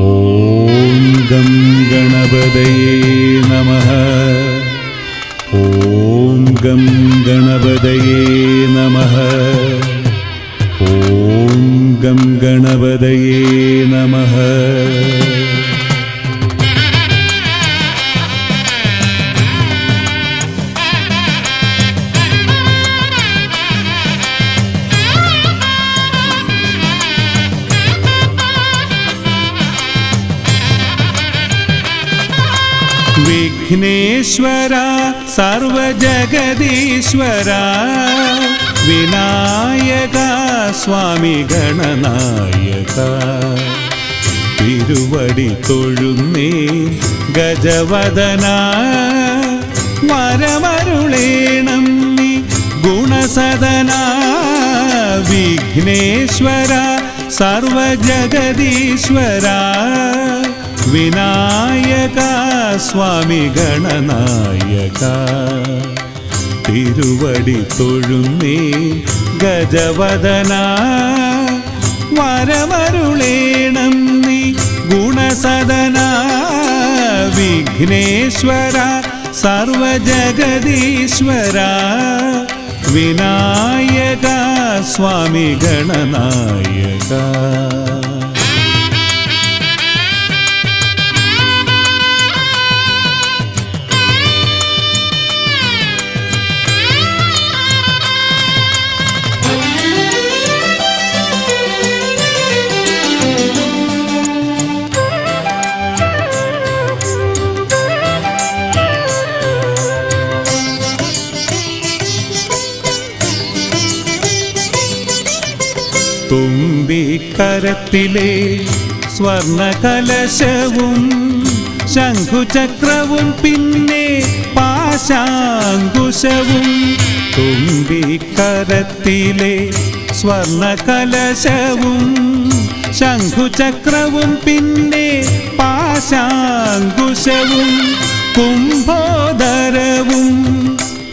ഓം gum ഗണപതയേ നമഃ. ഓം gum ഗണപതയേ നമഃ. ഓം gum ഗണപതയേ നമഃ. വിഘ്നേശ്വര സർവജഗദീശ്വര വിനായക സ്വാമി ഗണനായക തിരുവടി തൊഴുന്നേ ഗജവദന വരമരുളേണം നീ ഗുണസദന. വിഘ്നേശ്വര സർവജഗദീശ്വര വിനായക സ്വാമി ഗണനായക തിരുവടി തൊഴുന്നേ ഗജവദന വരമരുളേണം നീ ഗുണസദന. വിഘ്നേശ്വര സർവജഗദീശ്വര വിനായക സ്വാമി ഗണനായക. തുമ്പിക്കരത്തിലെ സ്വർണകലശവും ശംഖുചക്രവും പിന്നെ പാശാങ്കുശവും. തുമ്പിക്കരത്തിലെ സ്വർണകലശവും ശംഖുചക്രവും പിന്നെ പാശാങ്കുശവും. കുംഭോദരവും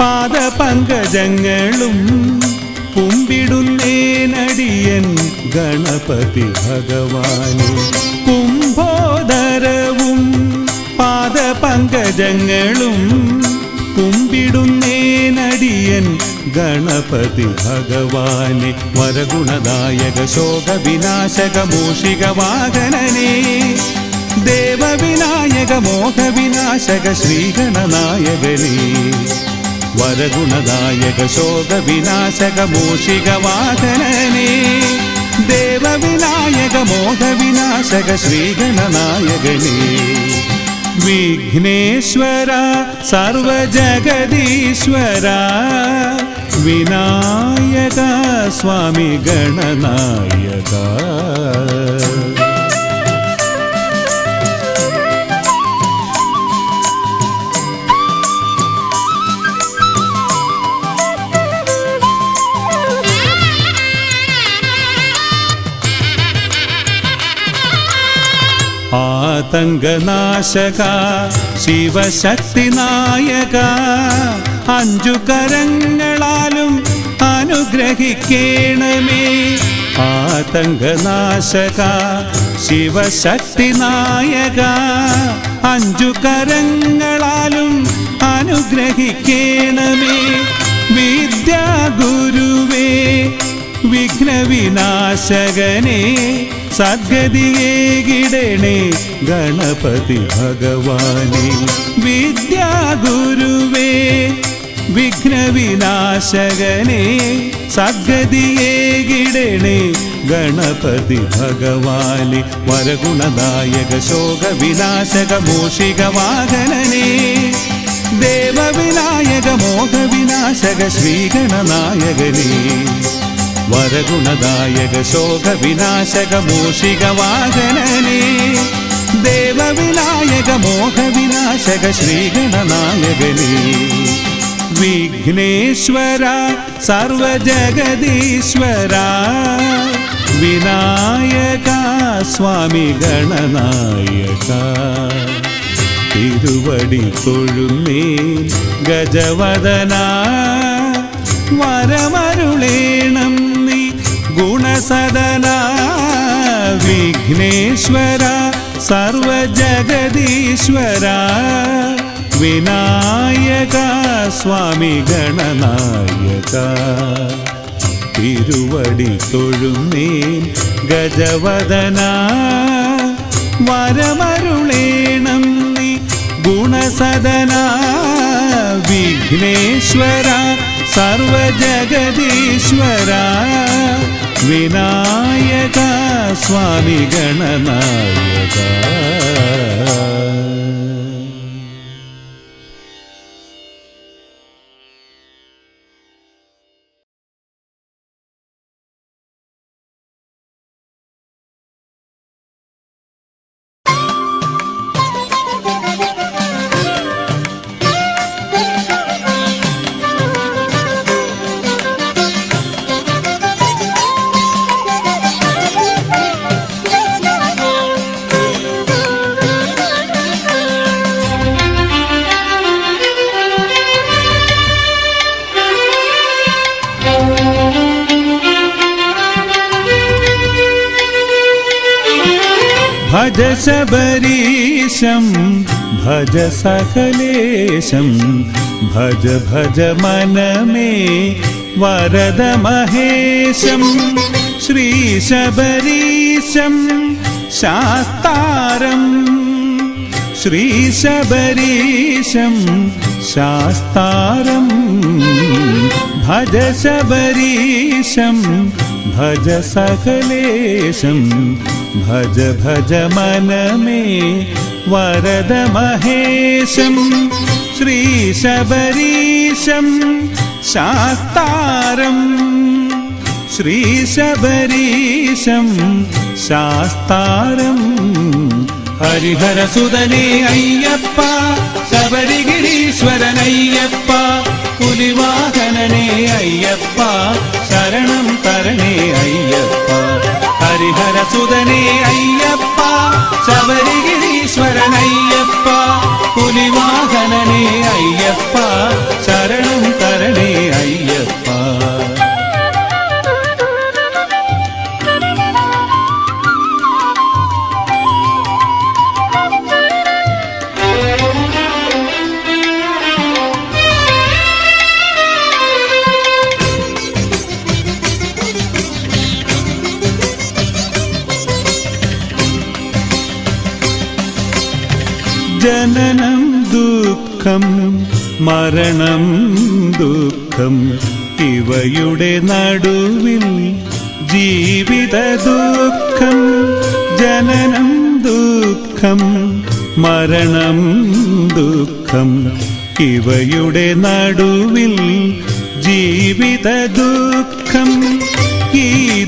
പാദപങ്കജങ്ങളും കുമ്പിടുന്നേനടിയൻ ഗണപതി ഭഗവാനെ. കുംഭോദരവും പാദപങ്കജങ്ങളും കുമ്പിടുന്നേനടിയൻ ഗണപതി ഭഗവാനെ. വരഗുണദായക ശോകവിനാശക മൂഷികവാഹനനേ ദേവവിനായക മോഹവിനാശക ശ്രീഗണനായകനേ. വരഗുണദായക ശോകവിനാശക മൂഷികവാഹനനേ ദേവവിനായക മോഹവിനാശക ശ്രീഗണനായകനേ. വിഘ്നേശ്വര സർവജഗദീശ്വര വിനായക സ്വാമി ഗണനായക. ആതങ്കനാശക ശിവശക്തി നായക അഞ്ചു കരങ്ങളാലും അനുഗ്രഹിക്കേണമേ. ആതങ്കനാശക ശിവശക്തി നായക അഞ്ചു കരങ്ങളാലും അനുഗ്രഹിക്കേണമേ. വിദ്യാഗുരുവേ വിഘ്നവിനാശകനേ സദ്ഗതിയേകിടണേ ഗണപതി ഭഗവാനെ. വിദ്യാഗുരുവേ വിഘ്നവിനാശകനേ സദ്ഗതിയേകിടണേ ഗണപതി ഭഗവാനെ. വരഗുണദായക ശോകവിനാശക മൂഷികവാഹനനേ ദേവവിനായക മോഹവിനാശക ശ്രീഗണനായകനേ. വരഗുണദായക ശോകവിനാശക മൂഷികവാഹനനേ ദേവവിനായക മോഹവിനാശക ശ്രീഗണനായകനേ. വിഘ്നേശ്വര സർവജഗദീശ്വര വിനായക സ്വാമി ഗണനായക തിരുവടി തൊഴുന്നേ ഗജവദന വരമരുളേണം നീ ഗുണസദന. വിഘ്നേശ്വര സർവജഗദീശ്വര വിനായക സ്വാമി ഗണനായക തിരുവടി തൊഴുന്നേൻ ഗജവദന വരമരുളേണം നീ ഗുണസദന വിഘ്നേശ്വര സർവജഗദീശ്വര വിനായക സ്വാമി ഗണനായക ഭജ ശബരീശം ഭജ സകലേശം ഭജ ഭജ മനമേ വരദ മഹേശം ശ്രീ ശബരീശം ശാസ്താരം ശ്രീ ശബരീശം ശാസ്താരം ഭജ ശബരീശം ഭജ സകലേശം ഭജ ഭജ മനമേ വരദ മഹേശം ശ്രീ ശബരീശം ശാസ്താരം ശ്രീ ശബരീശം ശാസ്താരം ഹരിഹരസുതനേ അയ്യപ്പ ശബരിഗിരീശ്വരനയ്യപ്പ പുലിവാഹനനേ അയ്യപ്പ ശരണം തരണേ അയ്യപ്പ ഹരിഹരസുതനേ അയ്യപ്പ ശബരിഗിരീശ്വരനയ്യപ്പ പുലിവാഹനനേ അയ്യപ്പ ശരണം തരണേ അയ്യപ്പ ജനനം ദുഃഖം മരണം ദുഃഖം ഇവയുടെ നടുവിൽ ജീവിത ദുഃഖം ജനനം ദുഃഖം മരണം ദുഃഖം ഇവയുടെ നടുവിൽ ജീവിത ദുഃഖം ഈ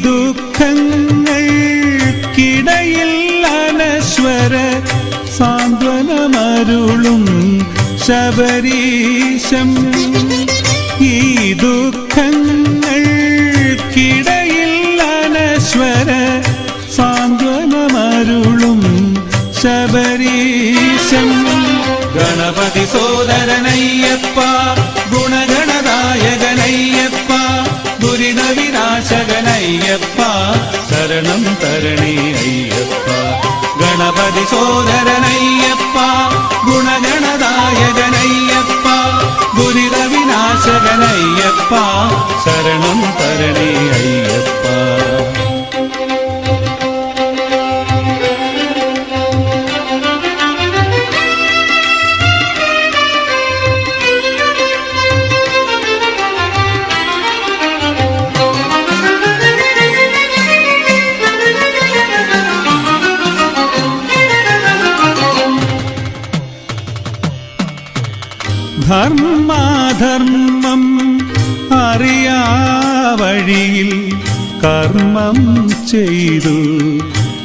ദുഃഖങ്ങൾക്കിടയിൽ അനശ്വര സാന്ത്വനമരുളും ശബരീശം ഈ ദുഃഖങ്ങൾക്കിടയിൽ അനശ്വര സാന്ത്വനമരുളും ശബരീശം ഗണപതി സോദരനയ്യപ്പ ഗുണഗണദായകനയ്യപ്പ ദുരിത വിനാശകനയ്യപ്പ ശരണം തരണേ അയ്യപ്പ ഗണപതി സോദരനയ്യപ്പ ഗുണഗണദായകനയ്യപ്പ ദുരിത വിനാശകനയ്യപ്പ ശരണം തരണേ അയ്യപ്പ ധർമാധർമ്മം അറിയാ വഴിയിൽ കർമ്മം ചെയ്തു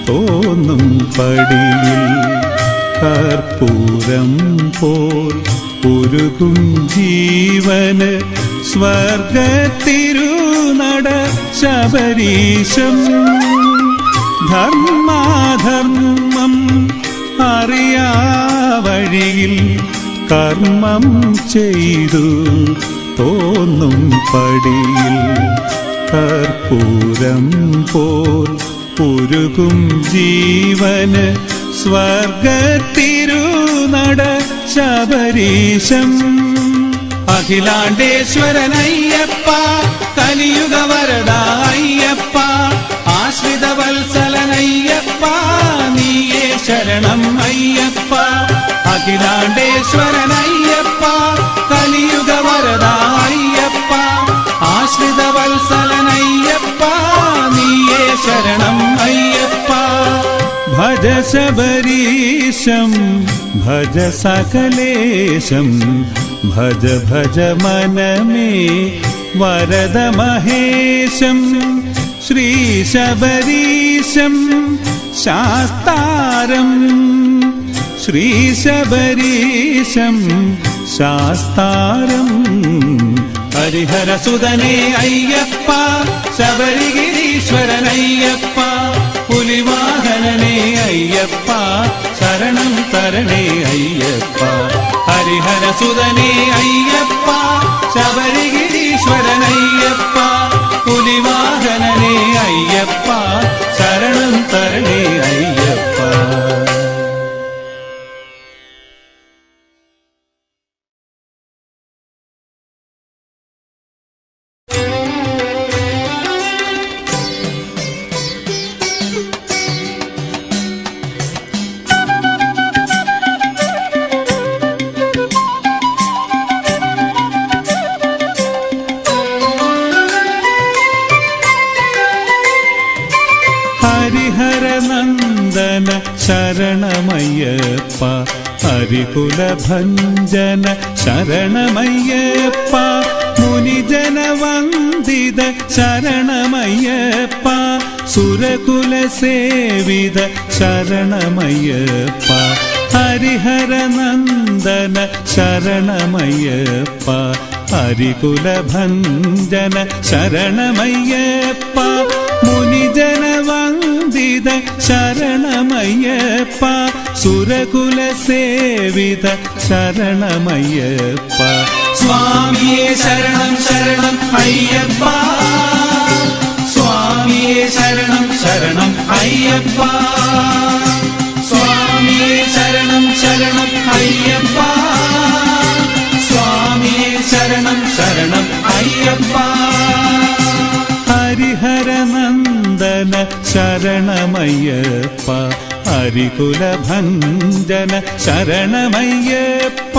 തോന്നും പടിയിൽ കർപ്പൂരം പോൽ ഉരുകും ജീവന് സ്വർഗത്തിരുനട ശബരീശം ധർമാധർമ്മം അറിയാ വഴിയിൽ കർമ്മം ചെയ്തു തോന്നും പടിയിൽ കർപ്പൂരം പോൽ ഉരുകും ജീവന് സ്വർഗത്തിരുനട ശബരീശം. അഖിലാണ്ടേശ്വരനയ്യപ്പ കലിയുഗ വരദ അയ്യപ്പ, ആശ്രിത വത്സലനയ്യപ്പ നീയേ ശരണം അയ്യപ്പ. അഖിലാണ്ടേശ്വരനയ്യപ്പ കലിയുഗ വരദ അയ്യപ്പ, ആശ്രിത വത്സലനയ്യപ്പ നീയേ ശരണം അയ്യപ്പ. ഭജ ശബരീശം ഭജ സകലേശം, ഭജ ഭജ മനമേ വരദ മഹേശം. ശ്രീ ശബരീശം ശാസ്താരം, ശ്രീ ശബരീശം ശാസ്താരം. ഹരിഹരസുതനേ അയ്യപ്പ ശബരിഗിരീശ്വരനയ്യപ്പ, പുലിവാഹനനേ അയ്യപ്പ ശരണം തരണേ അയ്യപ്പ. ഹരിഹരസുതനേ അയ്യപ്പ ശബരിഗിരീശ്വരനയ്യപ്പ, പുലിവാഹനനേ അയ്യപ്പ ശരണം തരണേ അയ്യപ്പ. ഹരിഹരനന്ദന ശരണമയ്യപ്പ, ഹരികുലഭഞ്ജന ശരണമയ്യപ്പ, മുനിജനവന്ദിത ശരണമയ്യപ്പ, സുരകുലസേവിത ശരണമയ്യപ്പ. ഹരിഹരനന്ദന ശരണമയ്യപ്പ, ഹരികുലഭഞ്ജന ശരണമയ്യപ്പ, മുനിജനവന്ദിത ശരണമയ്യപ്പ, സുരകുലസേവിത ശരണമയ്യപ്പ. സ്വാമിയേ ശരണം ശരണം അയ്യപ്പ, സ്വാമിയേ ശരണം ശരണം അയ്യപ്പ, സ്വാമിയേ ശരണം ശരണം അയ്യപ്പ, സ്വാമിയേ ശരണം ശരണം അയ്യപ്പ. ഹരിഹരനന്ദന ശരണമയ്യപ്പ, ഹരികുലഭഞ്ജന ശരണമയ്യപ്പ.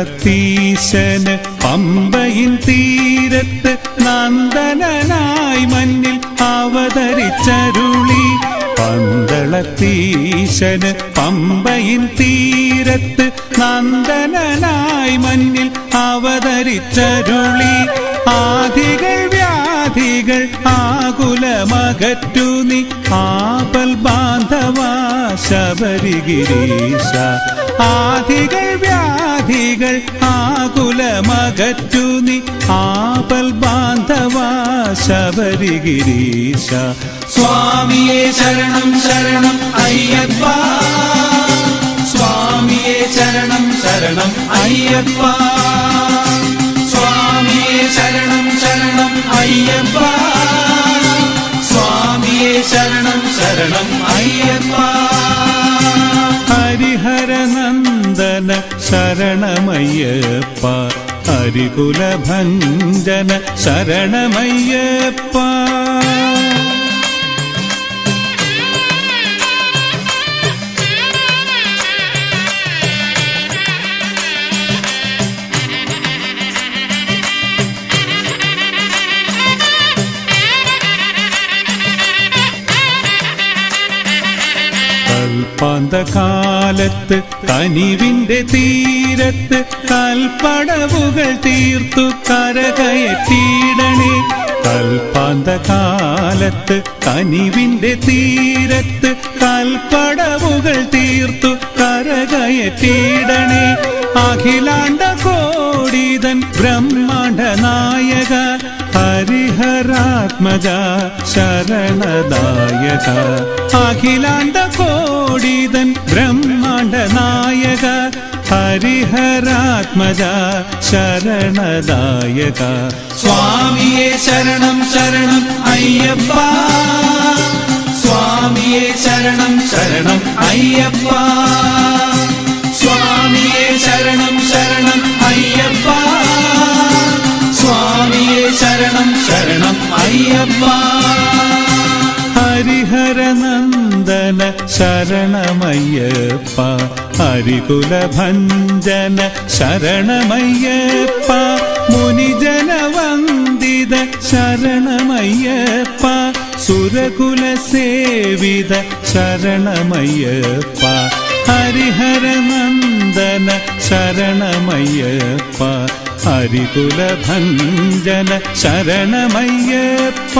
പന്തളത്തീശന് പമ്പയിൻ തീരത്ത് നന്ദനായി മഞ്ഞിൽ അവതരിച്ചരുളി. പന്തളത്തീശന് പമ്പയിൻ തീരത്ത് നന്ദനായി മഞ്ഞിൽ അവതരിച്ചരുളി. ആദികൾ വ്യാധികൾ ആകുലമകറ്റു നീ ആപൽ ബാന്ധവ ശബരിഗിരീശ. ആദികൾ വ്യാധികൾ ആകുലമകറ്റു നീ ആപൽ ബാന്ധവ ശബരിഗിരീശ. സ്വാമിയേ ശരണം ശരണം അയ്യപ്പ, സ്വാമിയേ ശരണം ശരണം അയ്യപ്പ, സ്വാമിയേ ശരണം ശരണം അയ്യപ്പ, സ്വാമിയേ ശരണം ശരണം അയ്യപ്പ. ഹരിഹരനന്ദന ശരണമയ്യപ്പ, ഹരികുലഭഞ്ജന ശരണമയ്യപ്പ. കൽപ്പാന്തകാലത്ത് കനിവിന്റെ തീരത്ത് കൽപ്പടവുകൾ തീർത്തു കരകയറ്റിയിടണേ. കൽപ്പാന്തകാലത്ത് കനിവിന്റെ തീരത്ത് കൽപ്പടവുകൾ തീർത്തു കരകയറ്റിയിടണേ. അഖിലാണ്ട കോടിതൻ ബ്രഹ്മാണ്ഡ നായക ഹരിഹരാത്മജ ശരണദായക അഖിലാണ്ട കോടിതൻ ബ്രഹ്മാണ്ട നായക ഹരിഹരാത്മജ ശരണദായക സ്വാമിയേ ശരണം ശരണം അയ്യപ്പ സ്വാമിയേ ശരണം ശരണം അയ്യപ്പ സ്വാമിയേ ശരണം ശരണം അയ്യപ്പ സ്വാമിയേ ശരണം ശരണം അയ്യപ്പ ഹരിഹരനന്ദന ശരണമയ്യപ്പ ഹരികുലഭഞ്ജന ശരണമയ്യപ്പ മുനിജനവന്ദിത ശരണമയ്യപ്പ സുരകുലസേവിത ശരണമയ്യപ്പ ഹരിഹരനന്ദന ശരണമയ്യപ്പ ഹരികുലഭഞ്ജന ശരണമയ്യപ്പ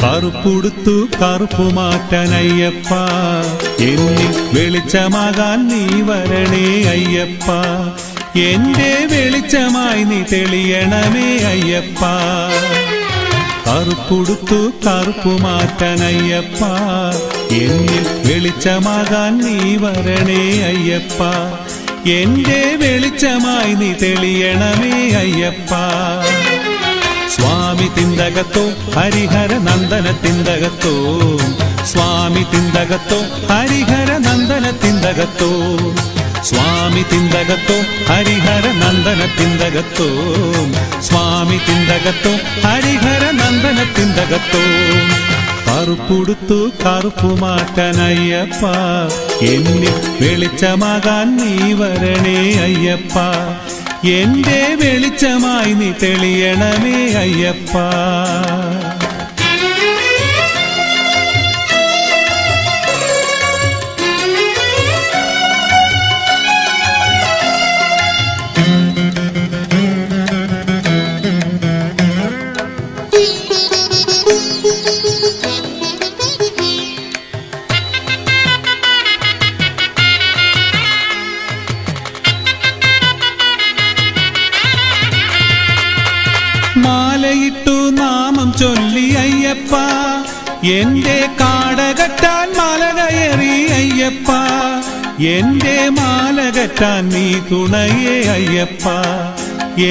കറുപ്പുടുത്തു കറുപ്പുമാറ്റാനയ്യപ്പ എന്നിൽ വെളിച്ചമാകാൻ നീ വരണേ അയ്യപ്പ എന്റെ വെളിച്ചമായി നീ തെളിയണമേ അയ്യപ്പ കറുപ്പുടുത്തു കറുപ്പുമാറ്റാനയ്യപ്പ എന്നിൽ വെളിച്ചമാകാൻ നീ വരണേ അയ്യപ്പ എന്റെ വെളിച്ചമായി നീ തെളിയണമേ അയ്യപ്പ സ്വാമി തിന്തകത്തോ ഹരിഹര നന്ദന തിന്തകത്തോ സ്വാമി തിന്തകത്തോ ഹരിഹര നന്ദന തിന്തകത്തോ സ്വാമി തിന്തകത്തോ ഹരിഹര നന്ദന തിന്തകത്തോ സ്വാമി തിന്തകത്തോ ഹരിഹര നന്ദന തിന്തകത്തോ കറുപ്പുടുത്തു കറുപ്പുമാറ്റാനയ്യപ്പ എന്നിൽ വെളിച്ചമാകാൻ നീ വരണേ അയ്യപ്പ എന്റെ വെളിച്ചമായി നീ തെളിയണമേ അയ്യപ്പ മാലയിട്ടു നാമം ചൊല്ലി അയ്യപ്പ എന്റെ കാടകറ്റാൻ മാല കയറി അയ്യപ്പ എന്റെ മാല കെട്ടാൻ നീ തുണയേ അയ്യപ്പ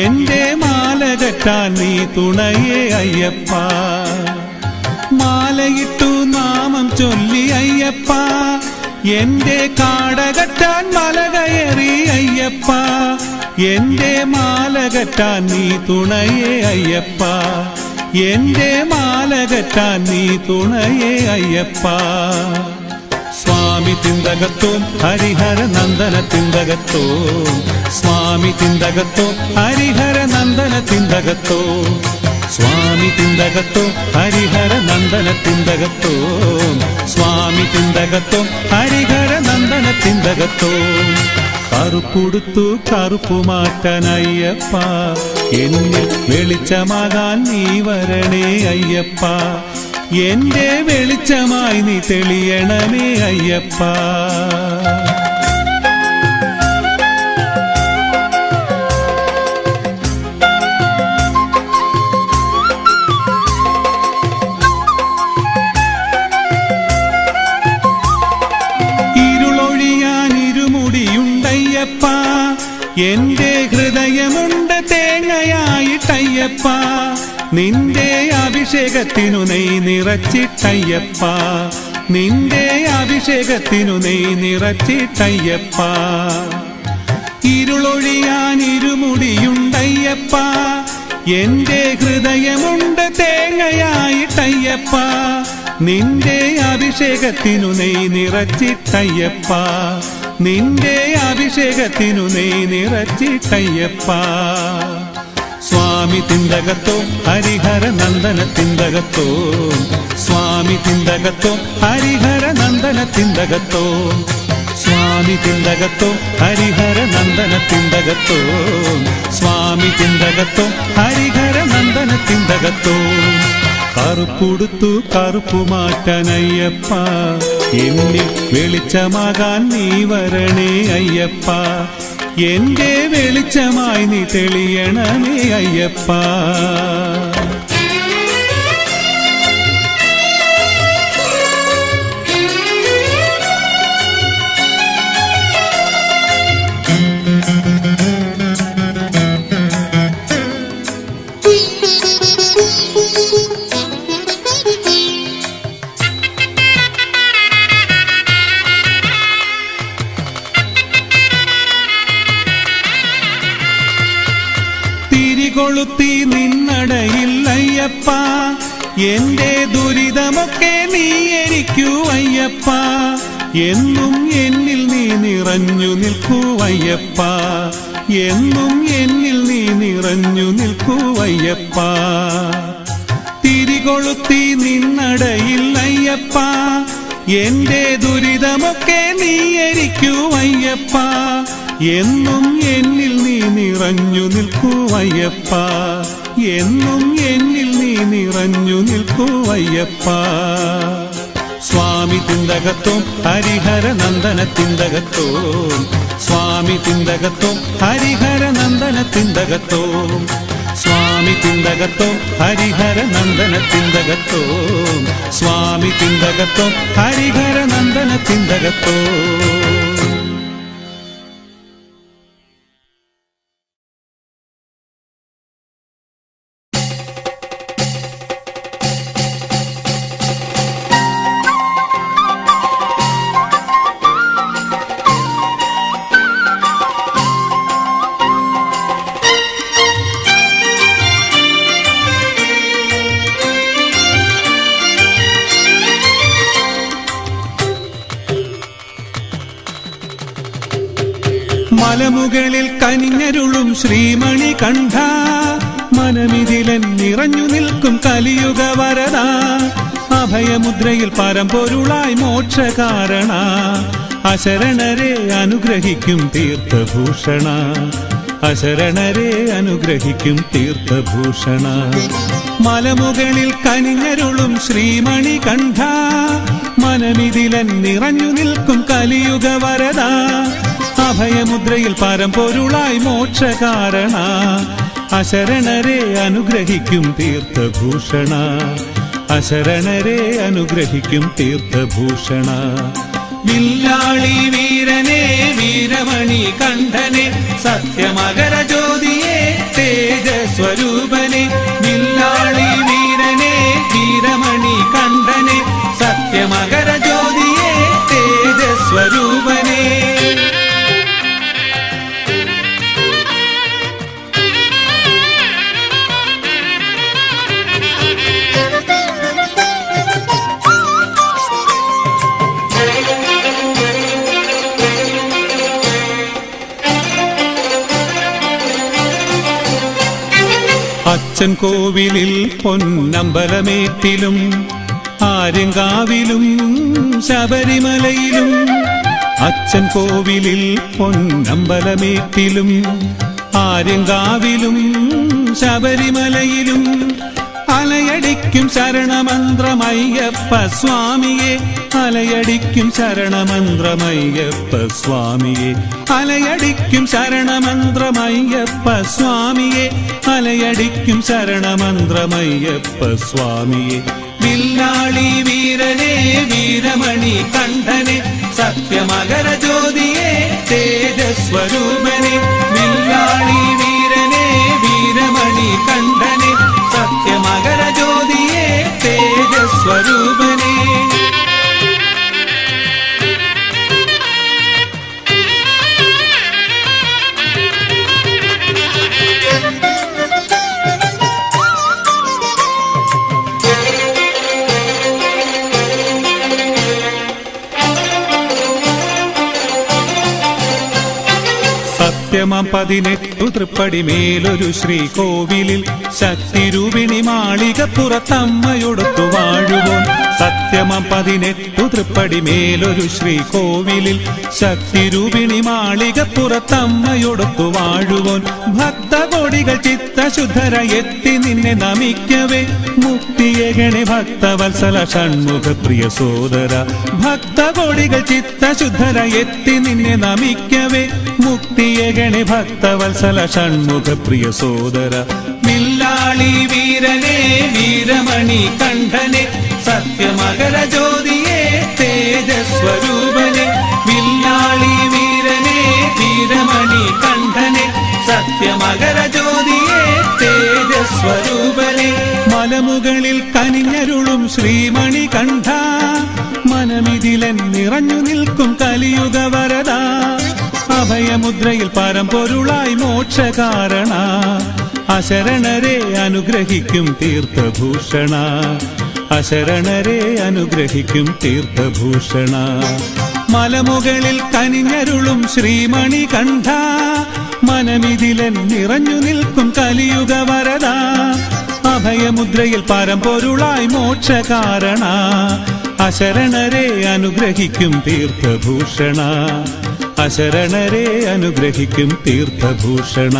എന്റെ മാല കെട്ടാൻ നീ തുണയേ അയ്യപ്പ മാലയിട്ടു നാമം ചൊല്ലി അയ്യപ്പ എന്റെ കാടകറ്റാൻ മാല കയറി അയ്യപ്പ എന്റെ മാല കെട്ടാൻ നീ തുണയേ അയ്യപ്പ എന്റെ മാല കെട്ടാൻ നീ തുണയേ അയ്യപ്പ സ്വാമി തിന്തകത്തോ ഹരിഹര നന്ദന തിന്തകത്തോ സ്വാമി തിന്തകത്തോ ഹരിഹര നന്ദന തിന്തകത്തോ സ്വാമി തിന്തകത്തോ ഹരിഹര നന്ദന തിന്തകത്തോ സ്വാമി തിന്തകത്തോ ഹരിഹര നന്ദന തിന്തകത്തോ കറുപ്പുടുത്തു കറുപ്പുമാറ്റാനയ്യപ്പ എന്നിൽ വെളിച്ചമാകാൻ നീ വരണേ അയ്യപ്പ എന്റെ വെളിച്ചമായി നീ തെളിയണമേ അയ്യപ്പ എന്റെ ഹൃദയമുണ്ട് തേങ്ങയായിട്ടയ്യപ്പ നിന്റെ അഭിഷേകത്തിനു നെയ് നിറച്ചിട്ടയ്യപ്പ നിന്റെ അഭിഷേകത്തിനു നെയ് നിറച്ചിട്ടയ്യപ്പ ഇരുളൊഴിയാൻ ഇരുമുടിയുണ്ടയ്യപ്പ എന്റെ ഹൃദയമുണ്ട് തേങ്ങയായിട്ടയ്യപ്പ നിന്റെ അഭിഷേകത്തിനു നെയ് നിറച്ചിട്ടയ്യപ്പ നിന്റെ അഭിഷേകത്തിനു നെയ് നിറച്ചിട്ടയ്യപ്പ സ്വാമി സ്വാമി തിന്തകത്തോ ഹരിഹര നന്ദന തിന്തകത്തോ സ്വാമി തിന്തകത്തോ ഹരിഹര നന്ദന തിന്തകത്തോ സ്വാമി തിന്തകത്തോ ഹരിഹര നന്ദന തിന്തകത്തോ സ്വാമി തിന്തകത്തോ ഹരിഹര നന്ദന തിന്തകത്തോ കറുപ്പുടുത്തു കറുപ്പു മാറ്റാൻ അയ്യപ്പ എന്നിൽ വെളിച്ചമാകാൻ നീ വരണേ അയ്യപ്പ എന്റെ വെളിച്ചമായി നീ തെളിയണമേ അയ്യപ്പ കൊളുത്തി നിന്നടയിൽ അയ്യപ്പ എന്റെ ദുരിതമൊക്കെ നീ എരിക്കൂ അയ്യപ്പ എന്നും എന്നിൽ നീ നിറഞ്ഞു നിൽക്കൂ അയ്യപ്പ എന്നും എന്നിൽ നീ നിറഞ്ഞു നിൽക്കൂ അയ്യപ്പ തിരികൊളുത്തി നിന്നടയിൽ അയ്യപ്പ എന്റെ ദുരിതമൊക്കെ നീ എരിക്കൂ അയ്യപ്പ എന്നും എന്നിൽ നീ നിറഞ്ഞു നിൽക്കൂ അയ്യപ്പ എന്നും എന്നിൽ നീ നിറഞ്ഞു നിൽക്കൂ അയ്യപ്പ സ്വാമി തിന്തകത്തോ ഹരിഹര നന്ദന തിന്തകത്തോ സ്വാമി തിന്തകത്തോ ഹരിഹര നന്ദന തിന്തകത്തോ സ്വാമി തിന്തകത്തോ ഹരിഹര നന്ദന തിന്തകത്തോ സ്വാമി തിന്തകത്തോ ഹരിഹര നന്ദന തിന്തകത്തോ മലമുകളിൽ കനിഞ്ഞരുളും ശ്രീമണി കണ്ഠ മനമിതിലൻ നിറഞ്ഞു നിൽക്കും കലിയുഗ വരദ അഭയമുദ്രയിൽ പരമ്പൊരുളായി മോക്ഷകാരണ അശരണരെ അനുഗ്രഹിക്കും തീർത്ഥഭൂഷണ അശരണരെ അനുഗ്രഹിക്കും തീർത്ഥഭൂഷണ മലമുകളിൽ കനിഞ്ഞരുളും ശ്രീമണി കണ്ഠ മനമിതിലൻ നിറഞ്ഞു നിൽക്കും കലിയുഗ വരദ അഭയമുദ്രയിൽ പരമ്പൊരുളായി മോക്ഷകാരണ അശരണരെ അനുഗ്രഹിക്കും തീർത്ഥഭൂഷണ അശരണരെ അനുഗ്രഹിക്കും തീർത്ഥഭൂഷണ വില്ലാളി വീരനെ വീരമണി കണ്ഠനെ സത്യമകര ജ്യോതിയെ തേജസ്വരൂപനെ വില്ലാളി വീരനെ വീരമണി കണ്ഠനെ സത്യമകര ജ്യോതിയെ തേജസ്വരൂപനെ അച്ഛൻ കോവിലിൽ പൊന്നമ്പലമേറ്റിലും ആര്യങ്കാവിലും ശബരിമലയിലും അച്ഛൻ കോവിലിൽ പൊന്നമ്പലമേറ്റിലും ആര്യങ്കാവിലും ശബരിമലയിലും അലയടിക്കും ശരണമന്ത്രമയ്യപ്പ സ്വാമിയെ അലയടിക്കും ശരണമന്ത്രമയ്യപ്പ സ്വാമിയെ അലയടിക്കും ശരണമന്ത്രമയ്യപ്പ സ്വാമിയെ അലയടിക്കും ശരണമന്ത്രമയ്യപ്പ സ്വാമിയെ വില്ലാളി വീരനെ വീരമണി കണ്ഠനെ സത്യമകര ജ്യോതിയെ തേജസ്വരൂപനെ വില്ലാളി വീരനെ വീരമണി കണ്ഠനെ സത്യമകര ജ്യോതിയെ തേജസ്വരൂപനെ സത്യമാം 18 തൃപ്പടി മേലൊരു ശ്രീകോവിലിൽ ശക്തിരൂപിണി മാളികപ്പുറത്തമ്മയൊടുത്തു വാഴുവോൻ. സത്യമം 18 തൃപ്പടി മേലൊരു ശ്രീകോവിലിൽ ശക്തിരൂപിണി മാളികപ്പുറത്തമ്മയൊടുത്തു വാഴുവോൻ. ഭക്തകോടികൾ ചിത്തശുദ്ധര എത്തി നിന്നെ നമിക്കവേ മുക്തിയേകണേ ഭക്തവത്സല ഷൺമുഖ പ്രിയ സോദര. ഭക്തകോടികൾ ചിത്തശുദ്ധര എത്തി നിന്നെ നമിക്കവേ മുക്തിയേകണേ ഭക്തവത്സല ഷൺമുഖ പ്രിയ സോദര. വില്ലാളി വീരനെ വീരമണി കണ്ഠനെ സത്യമകര ജ്യോതിയെ തേജസ്വരൂപനെ. വില്ലാളി വീരനെ വീരമണി കണ്ഠനെ സത്യമകര ജ്യോതിയെ തേജസ്വരൂപനെ. മലമുകളിൽ കനിഞ്ഞരുളും ശ്രീമണി കണ്ഠ മനമിതിലൻ നിറഞ്ഞു നിൽക്കും കലിയുഗ വരദ. അഭയമുദ്രയിൽ പരമ്പൊരുളായി മോക്ഷകാരണ അശരണരെ അനുഗ്രഹിക്കും തീർത്ഥഭൂഷണ. അശരണരെ അനുഗ്രഹിക്കും തീർത്ഥഭൂഷണ. മലമുകളിൽ കനിഞ്ഞരുളും ശ്രീമണി കണ്ഠ മനമിതിലൻ നിറഞ്ഞു നിൽക്കും കലിയുഗ വരദ. അഭയമുദ്രയിൽ പരമ്പൊരുളായി മോക്ഷകാരണ അശരണരെ അനുഗ്രഹിക്കും തീർത്ഥഭൂഷണ. അശരണരെ അനുഗ്രഹിക്കും തീർത്ഥഭൂഷണ.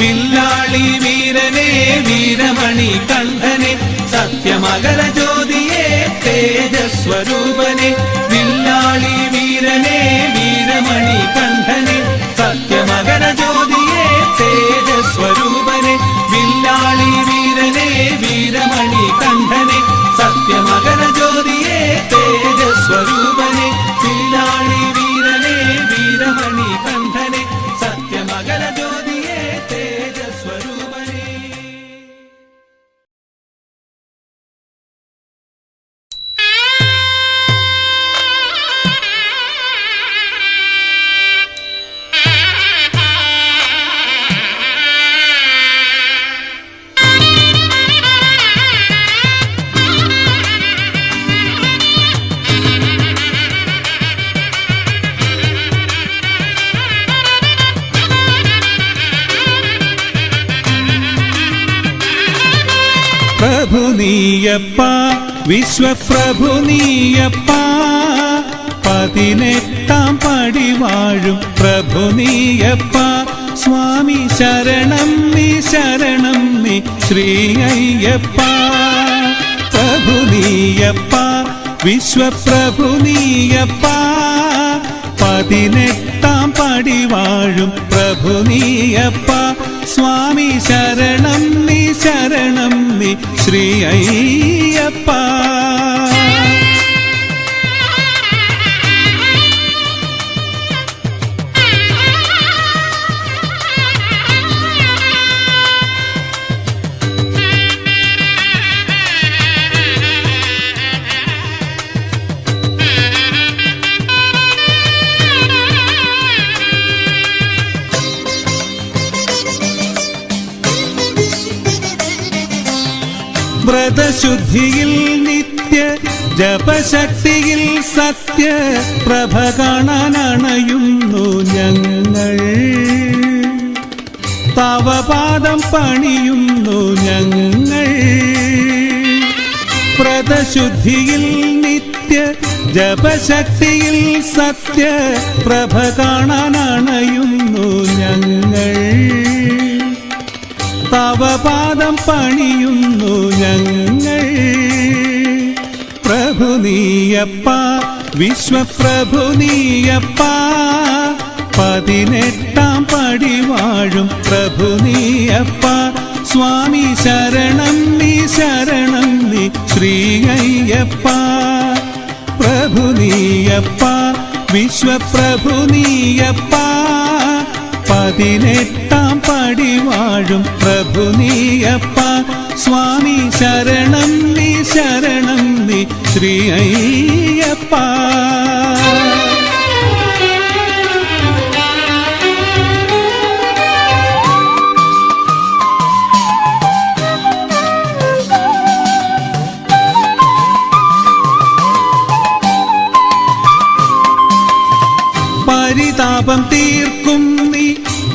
വില്ലാളി വീരനെ വീരമണി കണ്ഠനെ സത്യമകര ജ്യോതിയെ തേജസ്വരൂപനെ. വില്ലാളി വീരനെ വീരമണി കണ്ഠനെ സത്യമകര ജ്യോതിയെ തേജസ്വരൂപനെ. വില്ലാളി വീരനെ വീരമണി കണ്ഠനെ സത്യമകര ജ്യോതിയെ തേജസ്വരൂപനെ. വില്ലാളി വീരനെ വീരമണി കണ്ഠനെ സത്യമകര ജ്യോതിയെ തേജസ്വരൂപനെ. പ്രഭു നീയപ്പ വിശ്വപ്രഭു നീയപ്പ 18 പടി വാഴും പ്രഭു നീയപ്പ. സ്വാമി ശരണം നീ ശരണം നീ ശ്രീ അയ്യപ്പ. പ്രഭു നീയപ്പ വിശ്വപ്രഭു നീയപ്പ 18 പടി വാഴും പ്രഭു നീയപ്പ. സ്വാമി ശരണം നീ ശരണം നീ ശ്രീ അയ്യപ്പ. വ്രതശുദ്ധിയിൽ നിത്യ ജപശക്തിയിൽ സത്യ പ്രഭ കാണാനണയുന്നു ഞങ്ങൾ. തവ പാദം പണിയുന്നു ഞങ്ങൾ. വ്രതശുദ്ധിയിൽ നിത്യ ജപശക്തിയിൽ സത്യ പ്രഭ കാണാനണയുന്നു ഞങ്ങൾ. തവ പാദം പണിയുന്നു ഞങ്ങൾ. പ്രഭു നീയപ്പ വിശ്വപ്രഭു നീയപ്പ 18 പടി വാഴും പ്രഭു നീയപ്പ. സ്വാമി ശരണം നീ ശരണം നീ ശ്രീ അയ്യപ്പ. പ്രഭു നീയപ്പ വിശ്വപ്രഭു നീയപ്പ 18 പടി വാഴും പ്രഭു നീയപ്പ. സ്വാമി ശരണം നീ ശരണം നീ ശ്രീ അയ്യപ്പ. പരിതാപം തീർക്കും നീ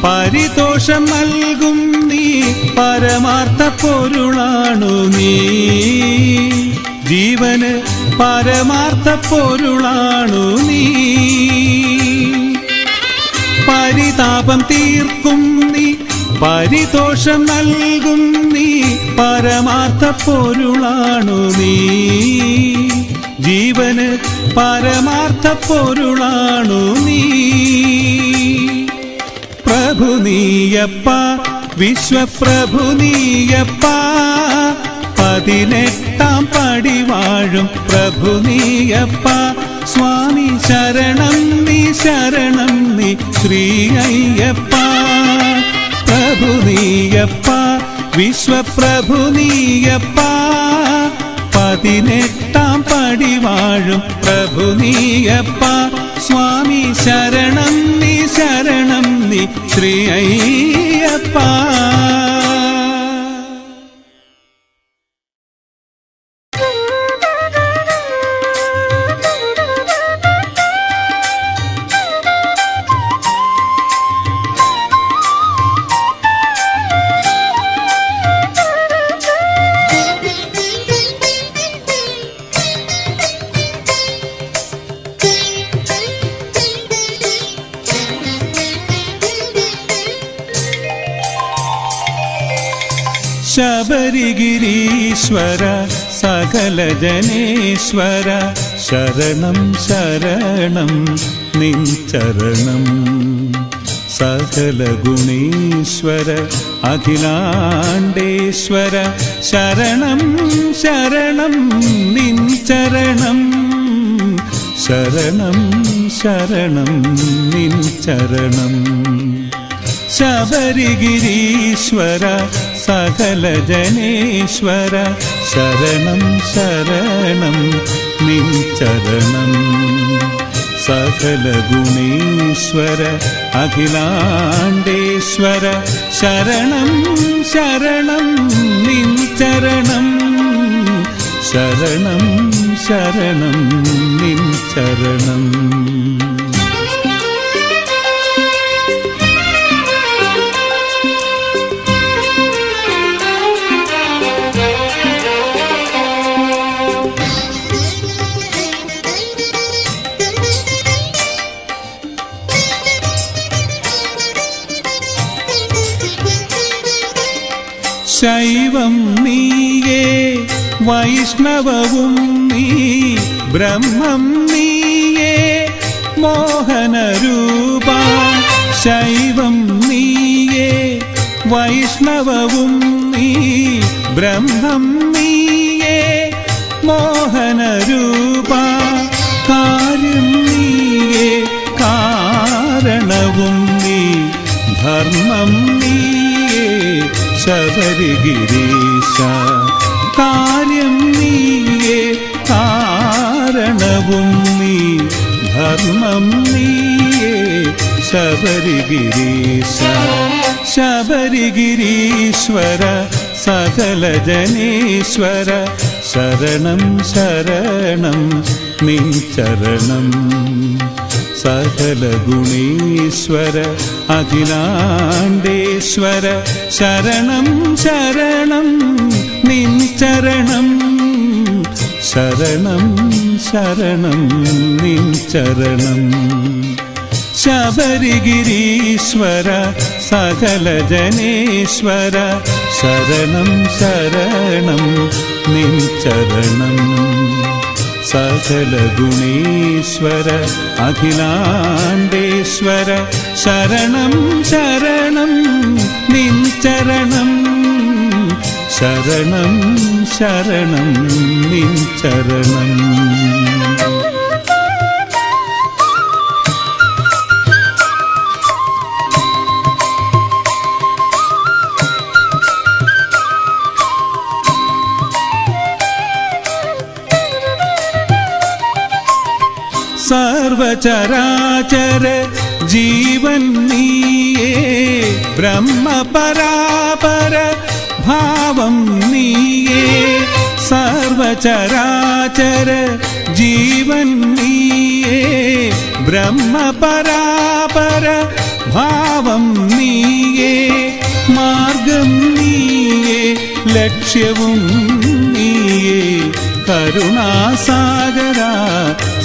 പരിതോഷം നൽകും നീ പരമാർത്ഥ പൊരുളാണു നീ ജീവന് പരമാർത്ഥ പൊരുളാണു നീ പരിതാപം തീർക്കും നീ പരിതോഷം നൽകും നീ പരമാർത്ഥ പൊരുളാണു നീ ജീവന് പരമാർത്ഥ പൊരുളാണു നീ പ്രഭു നീയപ്പ വിശ്വപ്രഭു നീയപ്പ 18 പടി വാഴും പ്രഭു നീയപ്പ സ്വാമി ശരണം നീ ശ്രീ അയ്യപ്പ പ്രഭു നീയപ്പ വിശ്വപ്രഭു നീയപ്പ 18 പടി വാഴും പ്രഭു നീയപ്പ സ്വാമി ശരണം നീ ശ്രീ അയ്യപ്പ ശബരിഗിരീശ്വര സകല ജനേശ്വര ശരണം ശരണം നിൻ ചരണം സകല ഗുണേശ്വര അഖിലാണ്ടേശ്വര ശരണം ശരണം നിൻ ചരണം ശരണം ശരണം നിൻ ചരണം ശബരിഗിരീശ്വര സകല ജനേശ്വര ശരണം ശരണം നിൻ ചരണം സകല ഗുണേശ്വര അഖിലാണ്ടേശ്വര ശരണം ശരണം നിൻ ചരണം ശരണം ശരണം നിൻ ചരണം ശൈവം നീയേ വൈഷ്ണവവും നീ ബ്രഹ്മം നീയേ മോഹനരൂപ ശൈവം നീയേ വൈഷ്ണവവും നീ ബ്രഹ്മം നീയേ മോഹനരൂപ കാര്യം നീയേ കാരണവും നീ ധർമ്മം നീയേ ശബരിഗിരീശ കാര്യം നീയേ കാരണവും നീ ധർമ്മം നീയേ ശബരിഗിരീശ ശബരിഗിരീശ്വര സകല ജനേശ്വര ശരണം ശരണം നിൻ ചരണം സകല ഗുണേശ്വര അഖിലാണ്ടേശ്വര ശരണം ശരണം നിൻ ചരണം ശരണം ശരണം നിൻ ചരണം ശബരിഗിരീശ്വര സകല ജനേശ്വര ശരണം ശരണം നിൻ ചരണം സകല ഗുണേശ്വര അഖിലാണ്ടേശ്വര ശരണം ശരണം നിൻ ചരണം ശരണം ശരണം നിൻ ചരണം സർവചരാചര ജീവൻ നീയേ ബ്രഹ്മപരാപര ഭാവം നീയേ സർവചരാചര ജീവൻ നീയേ ബ്രഹ്മപരാപര ഭാവം നീയേ, മാർഗം നീയേ, ലക്ഷ്യവും നീയേ, കരുണാസാഗര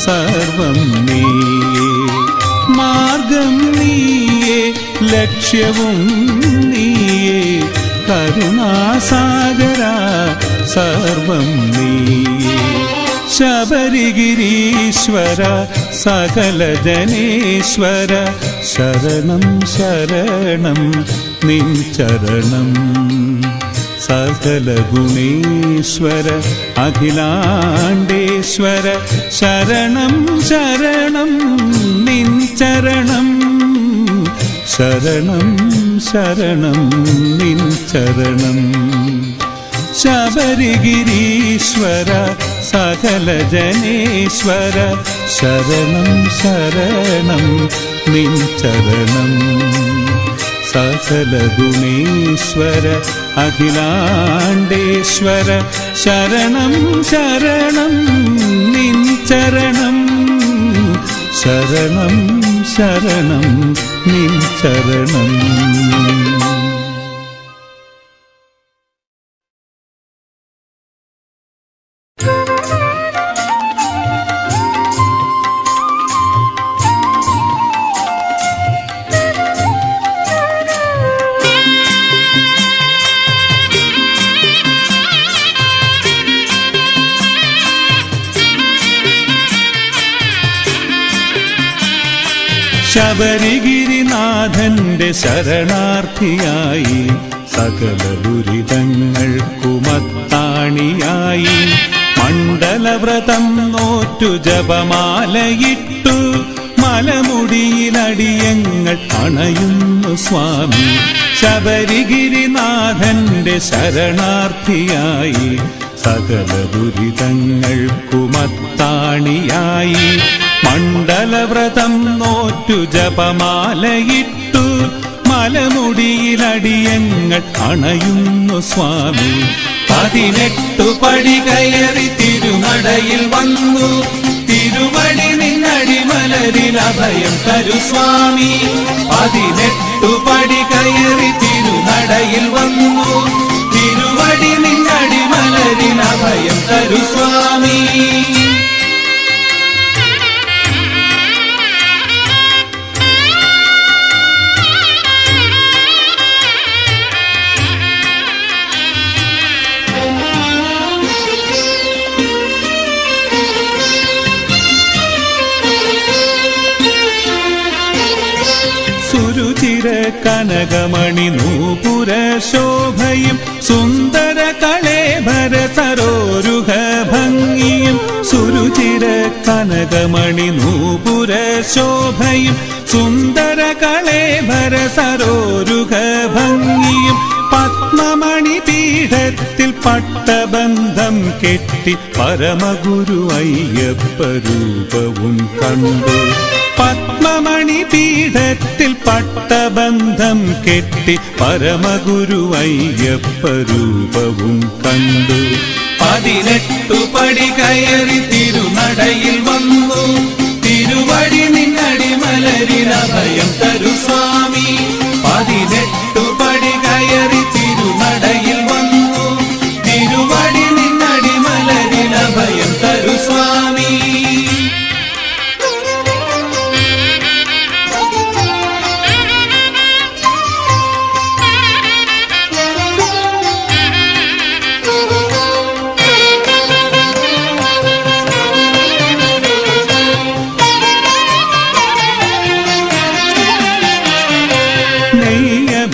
സർവം നീയേ. മാർഗം നീയേ, ലക്ഷ്യവും നീയേ, കരുണാസാഗര സർവം നീയേ. ശബരിഗിരീശ്വര സകല ജനേശ്വര ശരണം ശരണം നിൻ ചരണം. സകല ഗുണേശ്വര അഖിലാണ്ടേശ്വര ശരണം ശരണം നിൻ ചരണം. ശരണം ശരണം നിൻ ചരണം. ശബരിഗിരീശ്വര സകല ജനേശ്വര ശരണം ശരണം നിൻ ചരണം. സകല ഗുണേശ്വര അഖിലാണ്ടേശ്വര ശരണം ശരണം നിൻ ചരണം. ശരണം ശരണം നിൻ ചരണം. ശബരിഗിരിനാഥന്റെ ശരണാർത്ഥിയായി സകല ദുരിതങ്ങൾക്കുമത്താണിയായി മണ്ഡലവ്രതം നോറ്റു ജപമാലയിട്ടു മലമുടിയിലടിയങ്ങൾ അണയുന്നു സ്വാമി. ശബരിഗിരിനാഥന്റെ ശരണാർത്ഥിയായി സകല ദുരിതങ്ങൾക്കുമത്താണിയായി മണ്ഡലവ്രതം നോറ്റു ജപമാലയിട്ടു മലമുടിയിലടിയങ്ങൾ അണയുന്നു സ്വാമി. 18 പടി കയറി തിരുനടയിൽ വന്നു തിരുവടി നിന്നടിമലരിൽ അഭയം തരു സ്വാമി. 18 പടി കയറി തിരുനടയിൽ വന്നു തിരുവടി നിന്നടിമലരിൽ അഭയം തരു സ്വാമി. സുരുചിര കനകമണി നൂപുര ശോഭയും സുന്ദര കളേഭര സരോരുഹ ഭംഗിയും. സുരുചിര കനകമണി നൂപുര ശോഭയും സുന്ദര കളേഭര സരോരുഹ ഭംഗിയും. പത്മമണി പീഠത്തിൽ പട്ടബന്ധം കെട്ടി പരമഗുരു അയ്യപ്പ രൂപവും കണ്ടു. പത്മമണി പീഠത്തിൽ പട്ടബന്ധം കെട്ടി പരമഗുരു അയ്യപ്പ രൂപവും കണ്ടു. 18 പടി കയറി തിരുനടയിൽ വന്നു തിരുവടി നിന്നടിമലരിൽ അഭയം തരു സ്വാമി. 18 പടി കയറി തിരുനടയിൽ വന്നു തിരുവടി നിന്നടിമലരിൽ അഭയം തരു സ്വാമി.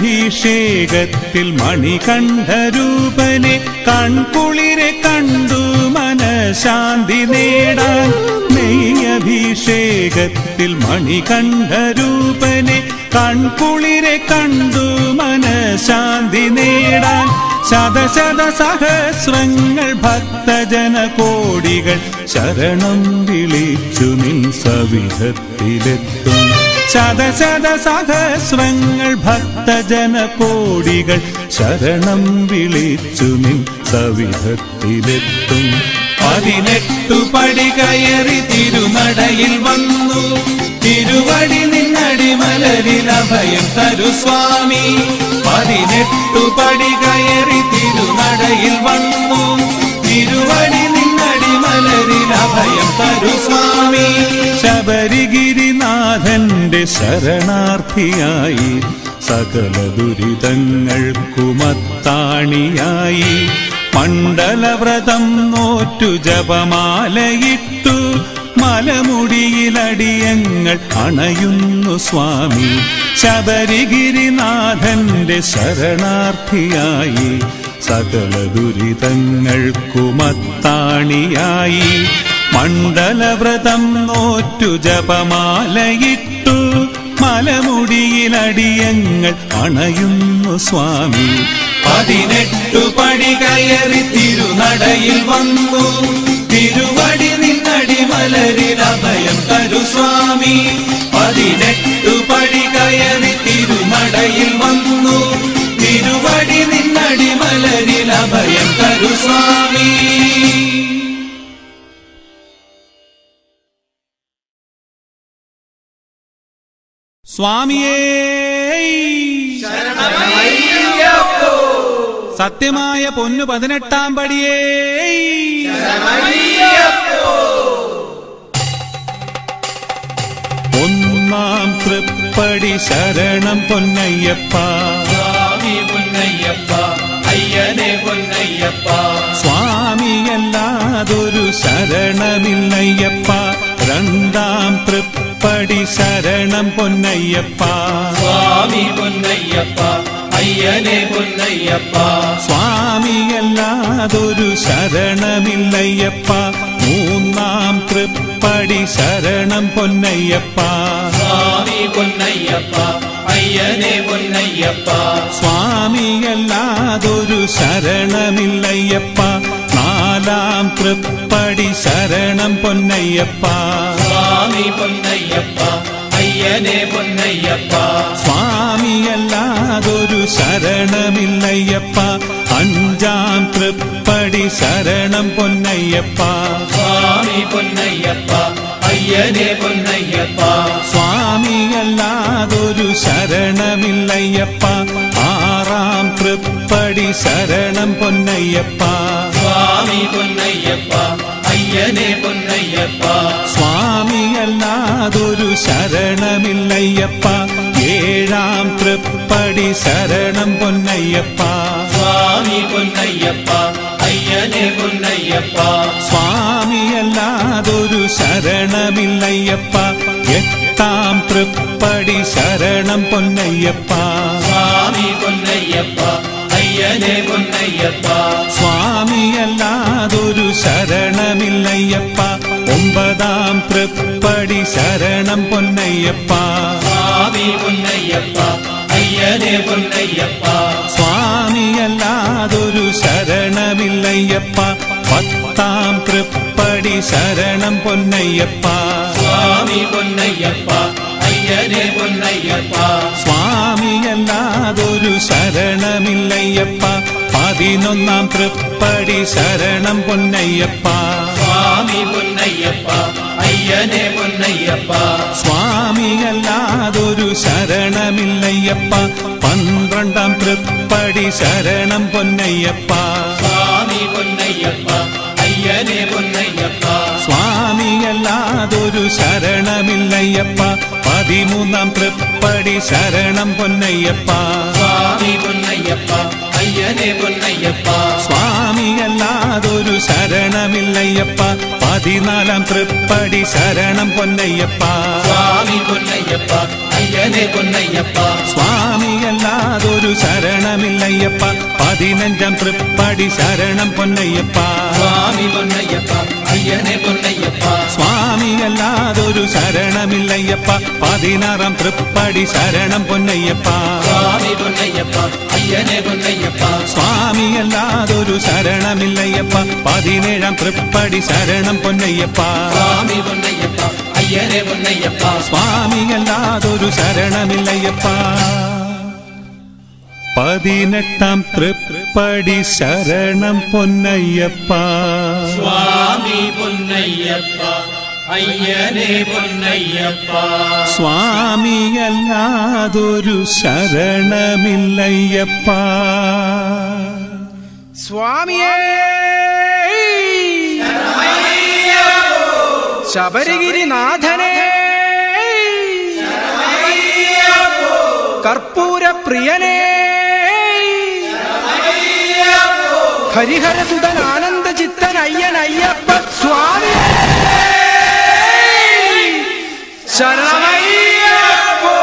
നെയ്യഭിഷേകത്തിൽ മണികണ്ഠരൂപനെ കൺകുളിരെ കണ്ടു മനഃശാന്തി നേടാൻ. നെയ്യഭിഷേകത്തിൽ മണികണ്ഠരൂപനെ കൺകുളിരെ കണ്ടു മനഃശാന്തി നേടാൻ. ശതശത സഹസ്രങ്ങൾ ഭക്തജന കോടികൾ ശരണം വിളിച്ചു നിൻ സവിധത്തിലെത്തും. ശതശത സഹസ്രങ്ങൾ ഭക്തജന കോടികൾ ശരണം വിളിച്ചു നിൻ സവിധത്തിലെത്തും. 18 പടി കയറി തിരുനടയിൽ വന്നു തിരുവടി നിന്നടിമലരിൽ അഭയം തരു സ്വാമി 18 പടി കയറി തിരുനടയിൽ വന്നു തിരുവടി നിന്നടിമലരിൽ അഭയം തരു സ്വാമി ശബരിഗിരിനാഥന്റെ ശരണാർത്ഥിയായി സകല ദുരിതങ്ങൾക്കുമത്താണിയായി മണ്ഡലവ്രതം നോറ്റു ജപമാലയിട്ടു മലമുടിയിലടിയങ്ങൾ അണയുന്നു സ്വാമി ശബരിഗിരിനാഥന്റെ ശരണാർത്ഥിയായി സകല ദുരിതങ്ങൾക്കുമത്താണിയായി മണ്ഡലവ്രതം നോറ്റു ജപമാലയിട്ടു മലമുടിയിലടിയങ്ങൾ അണയുന്നു സ്വാമി 18 പടി കയറി തിരുനടയിൽ വന്നു തിരുവടി നിന്നടിമലരിൽ അഭയം തരു സ്വാമി 18 പടി കയറി തിരുനടയിൽ വന്നു തിരുവടി നിന്നടിമലരിൽ അഭയം തരു സ്വാമി സ്വാമിയേ ശരണമയ്യപ്പോ സത്യമായ പൊന്നു 18-ാം പടിയേ ശരണമയ്യപ്പോ ഒന്നാം തൃപ്പടി ശരണം പൊന്നയ്യപ്പ സ്വാമി പൊന്നയ്യപ്പ അയ്യനെ പൊന്നയ്യപ്പ സ്വാമിയല്ലാതൊരു ശരണമില്ലയ്യപ്പ രണ്ടാം തൃപ്പടി ശരണം പൊന്നയ്യപ്പ സ്വാമി പൊന്നയ്യപ്പ അയ്യനെ പൊന്നയ്യപ്പ സ്വാമിയല്ലാതൊരു ശരണമില്ലയ്യപ്പ മൂന്നാം തൃപ്പടി ശരണം പൊന്നയ്യപ്പ സ്വാമി പൊന്നയ്യപ്പ അയ്യനെ പൊന്നയ്യപ്പ സ്വാമിയല്ലാതൊരു ശരണമില്ലയ്യപ്പ നാലാം തൃപ്പടി ശരണം പൊന്നയ്യപ്പ സ്വാമി പൊന്നയ്യപ്പ അയ്യനെ പൊന്നയ്യപ്പ സ്വാമിയല്ലാതൊരു ശരണമില്ലയ്യപ്പ അഞ്ചാം തൃപ്പടി ശരണം പൊന്നയ്യപ്പ സ്വാമി പൊന്നയ്യപ്പ അയ്യനെ പൊന്നയ്യപ്പ സ്വാമിയല്ലാതൊരു ശരണമില്ലയ്യപ്പ ആറാം തൃപ്പടി ശരണം പൊന്നയ്യപ്പ സ്വാമി പൊന്നയ്യപ്പ അയ്യനെ പൊന്നയ്യപ്പ സ്വാമിയല്ലാതൊരു ശരണമില്ലയ്യപ്പ ഏഴാം തൃപ്പടി ശരണം പൊന്നയ്യപ്പ സ്വാമി പൊന്നയ്യപ്പ അയ്യനെ പൊന്നയ്യപ്പ സ്വാമിയല്ലാതൊരു ശരണമില്ലയ്യപ്പ എട്ടാം തൃപ്പടി ശരണം പൊന്നയ്യപ്പ സ്വാമി പൊന്നയ്യപ്പ അയ്യനെ പൊന്നയ്യപ്പ സ്വാമിയല്ലാതൊരു ശരണമില്ലയ്യപ്പ ഒമ്പതാം തൃപ്പടി ശരണം പൊന്നയ്യപ്പ സ്വാമി പൊന്നയ്യപ്പ അയ്യനെ പൊന്നയ്യപ്പ സ്വാമിയല്ലാതൊരു ശരണമില്ലയ്യപ്പ പത്താം തൃപ്പടി ശരണം പൊന്നയ്യപ്പ സ്വാമി പൊന്നയ്യപ്പ അയ്യനെ പൊന്നയ്യപ്പ സ്വാമിയല്ലാതൊരു ശരണമില്ലയ്യപ്പ പതിനൊന്നാം തൃപ്പടി ശരണം പൊന്നയ്യപ്പ സ്വാമി പൊന്നയ്യപ്പ അയ്യനെ പൊന്നയ്യപ്പ സ്വാമിയല്ലാതൊരു ശരണമില്ലയ്യപ്പ പന്ത്രണ്ടാം തൃപ്പടി ശരണം പൊന്നയ്യപ്പ സ്വാമി പൊന്നയ്യപ്പ അയ്യനെ പൊന്നയ്യപ്പ സ്വാമിയല്ലാതൊരു ശരണമില്ലയ്യപ്പ പതിമൂന്നാം തൃപ്പടി ശരണം പൊന്നയ്യപ്പ സ്വാമി പൊന്നയ്യപ്പ അയ്യനെ പൊന്നയ്യപ്പ സ്വാമിയല്ലാതൊരു ശരണമില്ലയ്യപ്പ പതിനാലാം തൃപ്പടി ശരണം പൊന്നയ്യപ്പ സ്വാമി പൊന്നയ്യപ്പ അയ്യനെ പൊന്നയ്യപ്പ സ്വാമിയല്ലാതൊരു ശരണമില്ലയ്യപ്പ പതിനഞ്ചാം തൃപ്പടി ശരണം പൊന്നയ്യപ്പ സ്വാമി പൊന്നയ്യപ്പ അയ്യനെ പൊന്നയ്യപ്പ സ്വാമിയല്ലാതൊരു ശരണമില്ലയ്യപ്പ പതിനാറാം തൃപ്പടി ശരണം പൊന്നയ്യപ്പ സ്വാമി പൊന്നയ്യപ്പ അയ്യനെ പൊന്നയ്യപ്പ സ്വാമിയല്ലാതൊരു ശരണമില്ലയ്യപ്പ പതിനേഴാം തൃപ്പടി ശരണം പൊന്നയ്യപ്പ സ്വാമി പൊന്നയ്യപ്പ അയ്യനെ പൊന്നയ്യപ്പ സ്വാമിയല്ലാതൊരു ശരണമില്ലയ്യപ്പ പതിനെട്ടാം തൃപ്പടി ശരണം പൊന്നയ്യപ്പ സ്വാമി പൊന്നയ്യപ്പ അയ്യനെ പൊന്നയ്യപ്പ സ്വാമിയല്ലാതൊരു ശരണമില്ലയ്യപ്പ സ്വാമിയേ ശബരിഗിരിനാഥനേ കർപ്പൂരപ്രിയനേ ഹരിഹരസുതൻ ആനന്ദചിത്തൻ അയ്യനയ്യപ്പ സ്വാമിയേ ശരണമയ്യപ്പോ